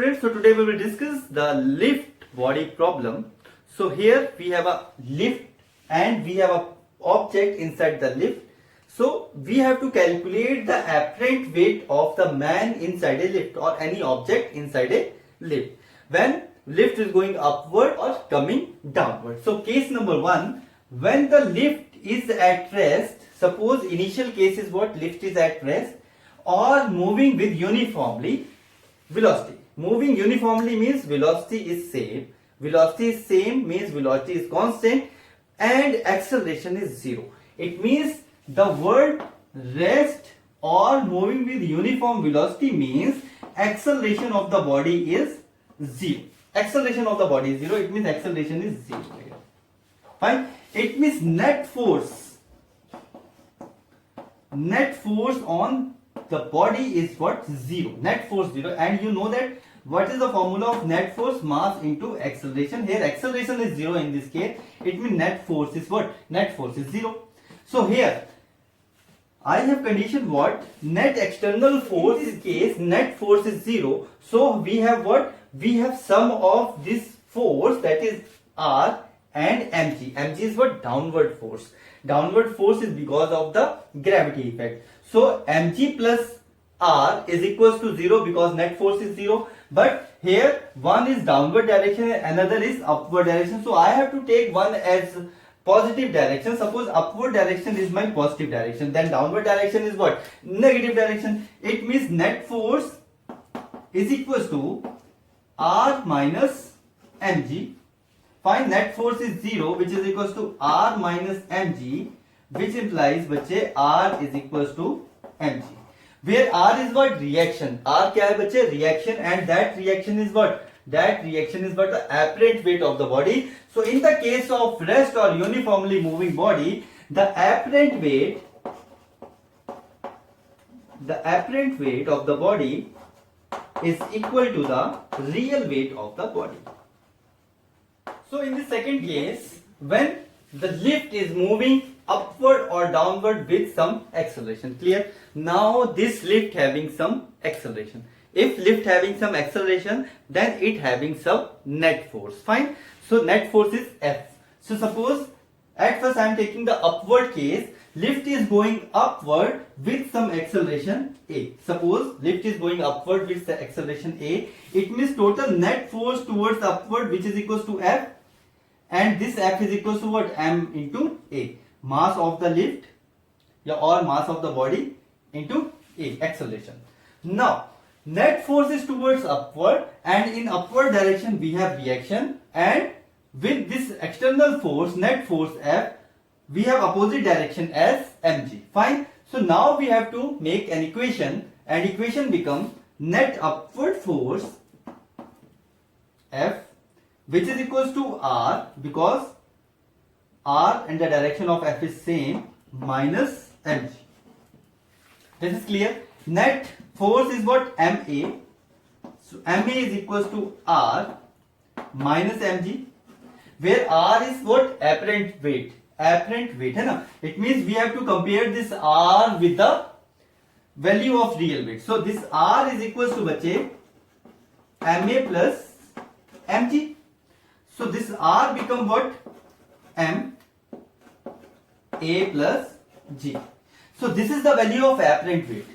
students, so today we will discuss the lift body problem. So here we have a lift and we have a object inside the lift. So we have to calculate the apparent weight of the man inside a lift or any object inside a lift when lift is going upward or coming downward. So case number 1, when the lift is at rest, suppose initial case is what, lift is at rest or moving with uniformly velocity. Moving uniformly means velocity is same. Velocity is same means velocity is constant and acceleration is zero. It means the word rest or moving with uniform velocity means acceleration of the body is zero. Acceleration of the body is zero. It means acceleration is zero. Fine. It means net force on the body is what? Zero. Net force zero. And you know that what is the formula of net force? Mass into acceleration. Here acceleration is zero in this case. It means net force is what? Net force is zero. So here I have conditioned what? Net external force is case net force is zero. So we have what? We have sum of this force, that is R and mg. Mg is what? Downward force. Downward force is because of the gravity effect. So mg plus R is equals to 0 because net force is 0. But here one is downward direction and another is upward direction. So I have to take one as positive direction. Suppose upward direction is my positive direction, then downward direction is what? Negative direction. It means net force is equals to R minus mg. Find net force is 0, which is equals to R minus mg, which implies बच्चे R is equals to mg. Where R is what? Reaction. R क्या है बच्चे? Reaction. And that reaction is what? That reaction is what? The apparent weight of the body. So in the case of rest or uniformly moving body, the apparent weight of the body is equal to the real weight of the body. So in the second case, when the lift is moving upward or downward with some acceleration. Clear? Now this lift having some acceleration. If lift having some acceleration, then it having some net force. Fine. So net force is F. So suppose at first I am taking the upward case. Lift is going upward with some acceleration A. Suppose lift is going upward with the acceleration A. It means total net force towards upward, which is equals to F. And this F is equals to what? M into A. Mass of the lift or mass of the body into A, acceleration. Now net force is towards upward and in upward direction we have reaction, and with this external force, net force F, we have opposite direction as mg. Fine. So now we have to make an equation, and equation becomes net upward force F, which is equals to R, because R and the direction of F is same, minus mg. This is clear. Net force is what? MA. So MA is equals to R minus mg, where R is what? Apparent weight. Apparent weight है ना? It means we have to compare this R with the value of real weight. So this R is equals to बच्चे MA plus mg. So this R become what? M A plus G. So this is the value of apparent weight.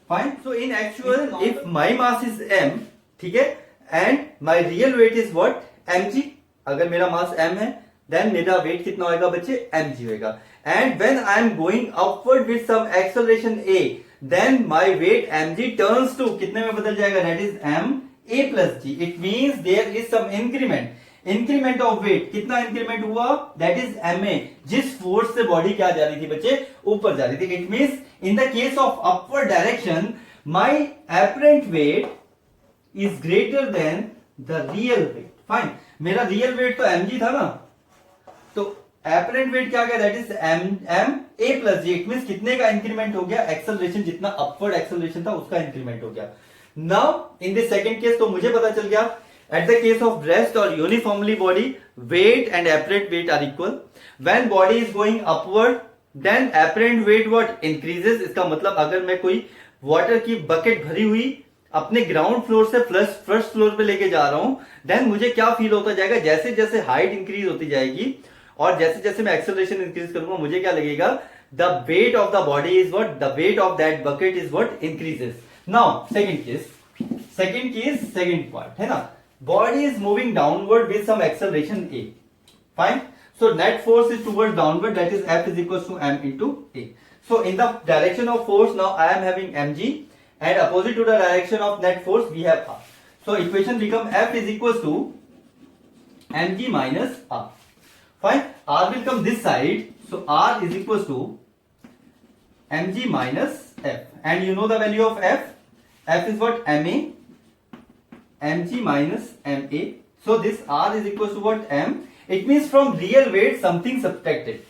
Fine. So in actual, if my mass is m, ठीक है, and my real weight is what? mg. अगर मेरा mass m है, then मेरा weight कितना होएगा बच्चे? mg होएगा. And when I am going upward with some acceleration a, then my weight mg turns to कितने में बदल जाएगा? That is m a plus g. It means there is some increment. Increment of weight. कितना increment हुआ? That is ma. जिस force से body क्या जा रही थी बच्चे? ऊपर जा रही थी. It means in the case of upward direction my apparent weight is greater than the real weight. Fine. मेरा रियल वेट तो mg था ना, तो एपरेंट वेट क्या गया? That is m a plus g. It means कितने का increment हो गया? एक्सेलरेशन, जितना अपवर्ड एक्सेलरेशन था उसका इंक्रीमेंट हो गया. Now in the second case तो मुझे पता चल गया, at the case of rest or uniformly body, weight and apparent weight are equal. When body is going upward, then apparent weight what? Increases. इसका मतलब अगर मैं कोई वाटर की बकेट भरी हुई अपने ग्राउंड फ्लोर से फर्स्ट फ्लोर पे लेके जा रहा हूं, देन मुझे क्या फील होता जाएगा, जैसे जैसे हाइट इंक्रीज होती जाएगी और जैसे जैसे मैं एक्सेलरेशन इंक्रीज करूंगा, मुझे क्या लगेगा, the weight of the body is what, the weight of that bucket is what increases. Now second case, second part है ना, body is moving downward with some acceleration a. Fine. So net force is towards downward, that is F is equals to m into a. So in the direction of force, now I am having mg, and opposite to the direction of net force we have r. So equation become F is equals to mg minus r. Fine. R will come this side, so r is equals to mg minus f, and you know the value of f. F is what, ma, mg minus ma. So this r is equals to what, m. It means from real weight something subtracted.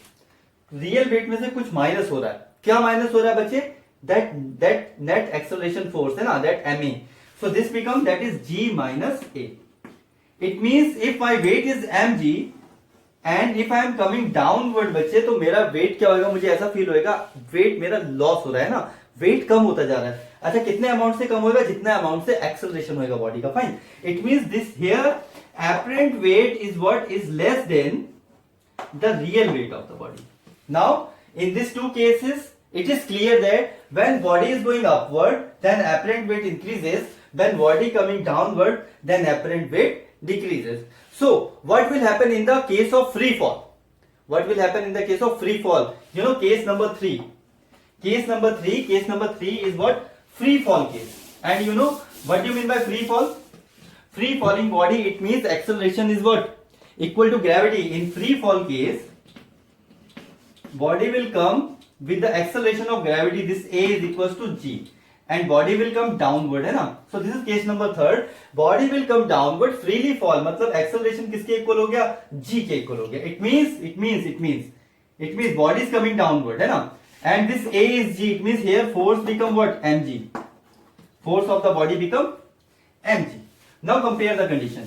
Real weight में से कुछ minus हो रहा है. क्या minus हो रहा है बच्चे, that net acceleration force है ना, that ma. So this become, that is g minus a. It means if my weight is mg and if I am coming downward बच्चे, तो मेरा weight क्या होगा, मुझे ऐसा फील होगा weight मेरा लॉस हो रहा है ना, वेट कम होता जा रहा है. अच्छा, कितने अमाउंट से कम होगा, जितना अमाउंट से एक्सेलरेशन होगा बॉडी का. Fine. It means this here apparent weight is what is less than the real weight of the body. Now in these two cases it is clear that when body is going upward then apparent weight increases, when body coming downward then apparent weight decreases. So what will happen in the case of free fall? What will happen in the case of free fall? You know, case number 3. Case number 3 is what? Free fall case. And you know what do you mean by free fall? Free falling body, it means acceleration is what? Equal to gravity. In free fall case, body will come with the acceleration of gravity, this a is equals to g, and body will come downward, है ना. So this is case number 3. Body will come downward, freely fall, मतलब acceleration किसके equal हो गया, g के equal हो गया. It means body is coming downward, है ना, and this a is g. It means here force become what, mg. Force of the body become mg. Now compare the condition.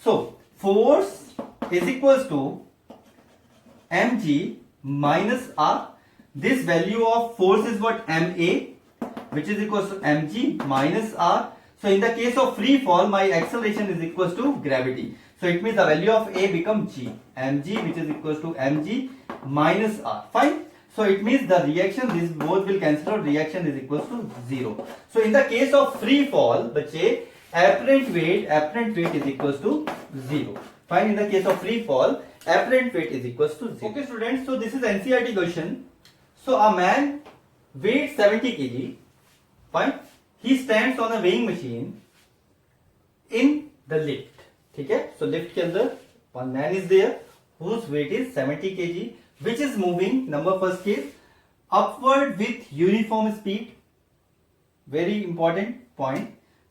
So force is equals to mg minus r. This value of force is what, ma, which is equals to mg minus r. So in the case of free fall, my acceleration is equals to gravity. So it means the value of a become g, mg, which is equals to mg minus r. Fine. So it means the reaction, this both will cancel out, reaction is equals to 0. So in the case of free fall, बच्चे, apparent weight is equals to 0. Fine. In the case of free fall, apparent weight is equals to 0. Okay students, so this is NCERT question. So a man weighs 70 kg. Fine. He stands on a weighing machine in the lift. ठीक है. So lift के अंदर one man is there whose weight is 70 kg. Which is moving, number first case, upward with uniform speed. Very important point.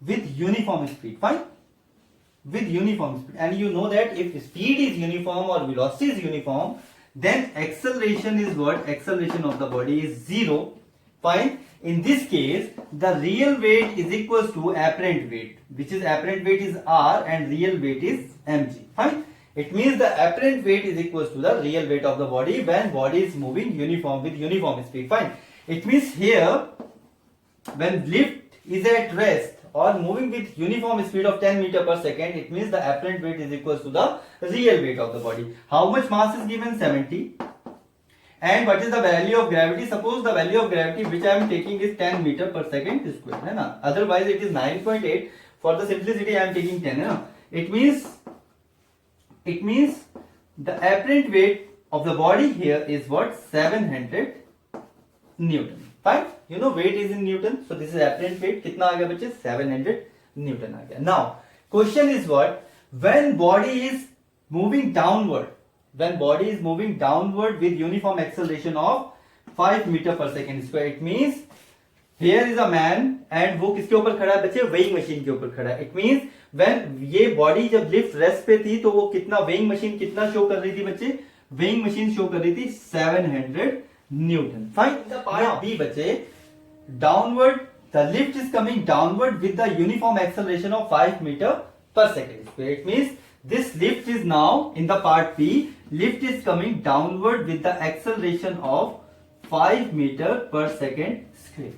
With uniform speed. Fine. With uniform speed. And you know that if speed is uniform or velocity is uniform, then acceleration is what? Acceleration of the body is 0. Fine. In this case, the real weight is equals to apparent weight. Which is apparent weight is r and real weight is mg. Fine. It means the apparent weight is equals to the real weight of the body when body is moving with uniform speed. Fine. It means here when lift is at rest or moving with uniform speed of 10 meter per second, it means the apparent weight is equals to the real weight of the body. How much mass is given? 70. And what is the value of gravity? Suppose the value of gravity which I am taking is 10 meter per second square. है ना? Otherwise it is 9.8. For the simplicity I am taking 10. है ना? It means the apparent weight of the body here is what? 700 Newton. Fine. You know weight is in Newton. So this is apparent weight. कितना आ गया बच्चे? 700 Newton आ गया. Now question is what? When body is moving downward with uniform acceleration of 5 meter per second square, it means here is a man and वो किसके ऊपर खड़ा है बच्चे? weighing machine के ऊपर खड़ा है. It means when ये बॉडी जब लिफ्ट रेस्ट पे थी तो वो कितना weighing machine कितना शो कर रही थी बच्चे? weighing machine शो कर रही थी 700 Newton. Fine. The part B बच्चे, downward, the lift is coming downward with the uniform acceleration of 5 meter per second square. It means this lift is now in the part B, lift is coming downward with the acceleration of 5 meter per second square.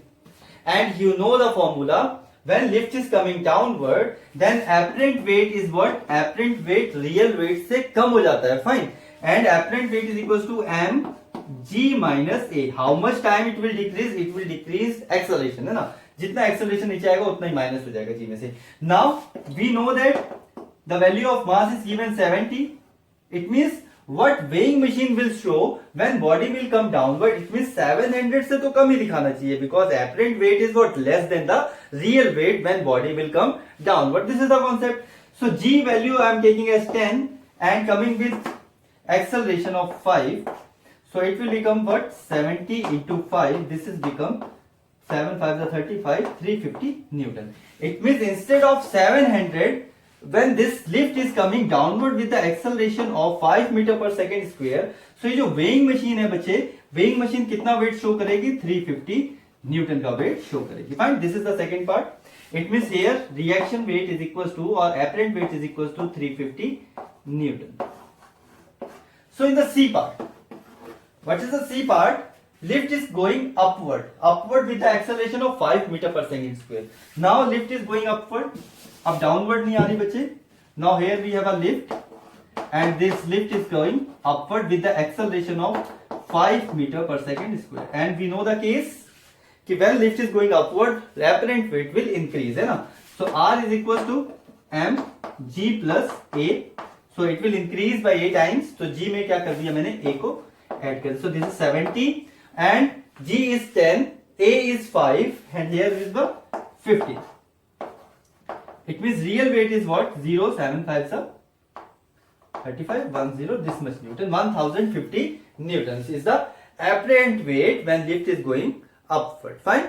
and you know the formula. When lift is coming downward, then apparent weight is what? Apparent weight real weight से कम हो जाता है. Fine. And apparent weight is equals to mg minus a. How much time it will decrease? It will decrease acceleration, है ना. जितना acceleration नीचे आएगा उतना ही minus हो जाएगा g में से. Now we know that the value of mass is given 70. It means what weighing machine will show when body will come downward, it means 700 से तो कम ही दिखाना चाहिए, because apparent weight is what? Less than the real weight when body will come downward. This is the concept. So g value I am taking as 10 and coming with acceleration of 5. So it will become what? 70 into 5. This is become 7 5 35, 350 Newton. It means instead of 700, when this lift is coming downward with the acceleration of 5 meter per second square, so ये जो weighing machine है बच्चे, weighing machine कितना weight show करेगी? 350 Newton का weight show करेगी. Fine. This is the second part. It means here reaction weight is equals to, or apparent weight is equals to 350 Newton. So in the C part, what is the C part? Lift is going upward with the acceleration of 5 meter per second square. Now lift is going upward. अब downward नहीं आ रही बच्चे. Now here we have a lift and this lift is going upward with the acceleration of 5 meter per second square. And we know the case कि when lift is going upward, the apparent weight will increase, है ना. So R is equals to mg plus a. So it will increase by a times. तो g में क्या कर दिया मैंने? a को add कर दिया. So this is 70 and g is 10, a is 5 and here is the 50. It means real weight is what? 0, 7 5 35, 10, this much Newton. 1050 Newtons is the apparent weight when lift is going upward. Fine.